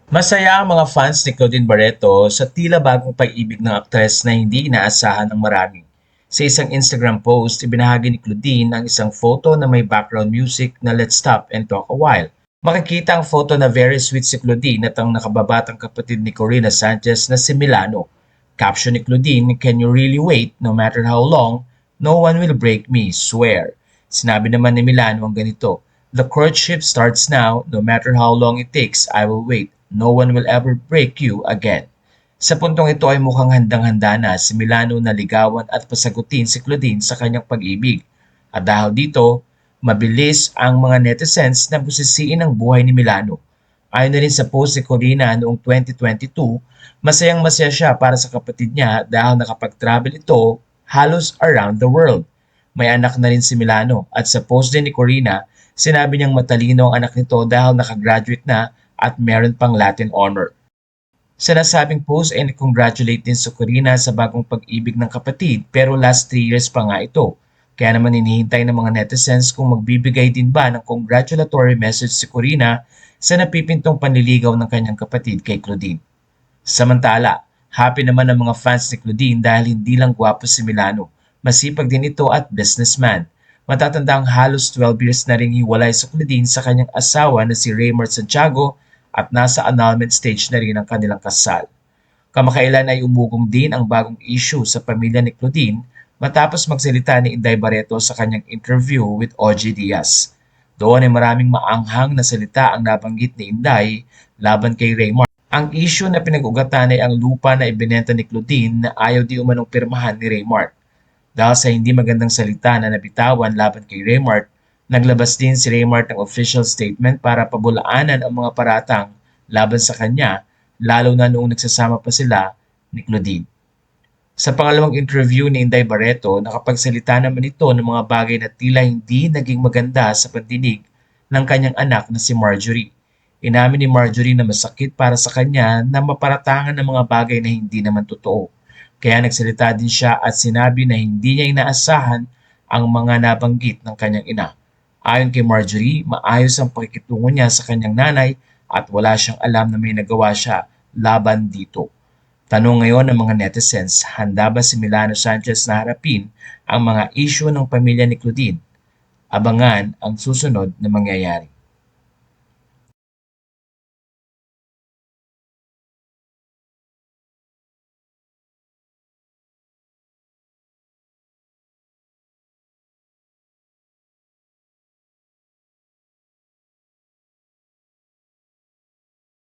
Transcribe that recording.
Masaya ang mga fans ni Claudine Barreto sa tila bagong pag-ibig ng aktres na hindi inaasahan ng marami. Sa isang Instagram post, ibinahagi ni Claudine ang isang photo na may background music na Let's Stop and Talk a While. Makikita ang photo na very sweet si Claudine at ang nakababatang kapatid ni Corina Sanchez na si Milano. Caption ni Claudine, "Can you really wait no matter how long? No one will break me, swear." Sinabi naman ni Milano ang ganito, "The courtship starts now, no matter how long it takes, I will wait. No one will ever break you again." Sa puntong ito ay mukhang handang-handa na si Milano na ligawan at pasagutin si Claudine sa kanyang pag-ibig. At dahil dito, mabilis ang mga netizens na busisiin ang buhay ni Milano. Ayon na rin sa post ni Corina noong 2022, masayang-masaya siya para sa kapatid niya dahil nakapag-travel ito halos around the world. May anak na rin si Milano at sa post din ni Corina, sinabi niyang matalino ang anak nito dahil nakagraduate na at meron pang Latin honor. Sa nasabing post ay nag-congratulate din si Corina sa bagong pag-ibig ng kapatid pero last 3 years pa nga ito. Kaya naman hinihintay ng mga netizens kung magbibigay din ba ng congratulatory message si Corina sa napipintong panliligaw ng kanyang kapatid kay Claudine. Samantala, happy naman ang mga fans ni Claudine dahil hindi lang gwapo si Milano, masipag din ito at businessman. Matatandang halos 12 years na ring hiwalay sa Claudine sa kanyang asawa na si Raymart Santiago at nasa annulment stage na rin ang kanilang kasal. Kamakailan ay umugong din ang bagong issue sa pamilya ni Claudine matapos magsalita ni Inday Barreto sa kanyang interview with OG Diaz. Doon ay maraming maanghang na salita ang nabanggit ni Inday laban kay Raymart. Ang issue na pinag-ugatan ay ang lupa na ibinenta ni Claudine na ayaw di umanong pirmahan ni Raymart. Dahil sa hindi magandang salita na nabitawan laban kay Raymart, naglabas din si Raymart ng official statement para pabulaanan ang mga paratang laban sa kanya, lalo na noong nagsasama pa sila ni Claudine. Sa pangalawang interview ni Inday Barreto, nakapagsalita naman ito ng mga bagay na tila hindi naging maganda sa pandinig ng kanyang anak na si Marjorie. Inamin ni Marjorie na masakit para sa kanya na maparatangan ng mga bagay na hindi naman totoo. Kaya nagsalita din siya at sinabi na hindi niya inaasahan ang mga nabanggit ng kanyang ina. Ayon kay Marjorie, maayos ang pakikitungo niya sa kanyang nanay at wala siyang alam na may nagawa siya laban dito. Tanong ngayon ng mga netizens, handa ba si Milano Sanchez na harapin ang mga issue ng pamilya ni Claudine? Abangan ang susunod na mangyayari.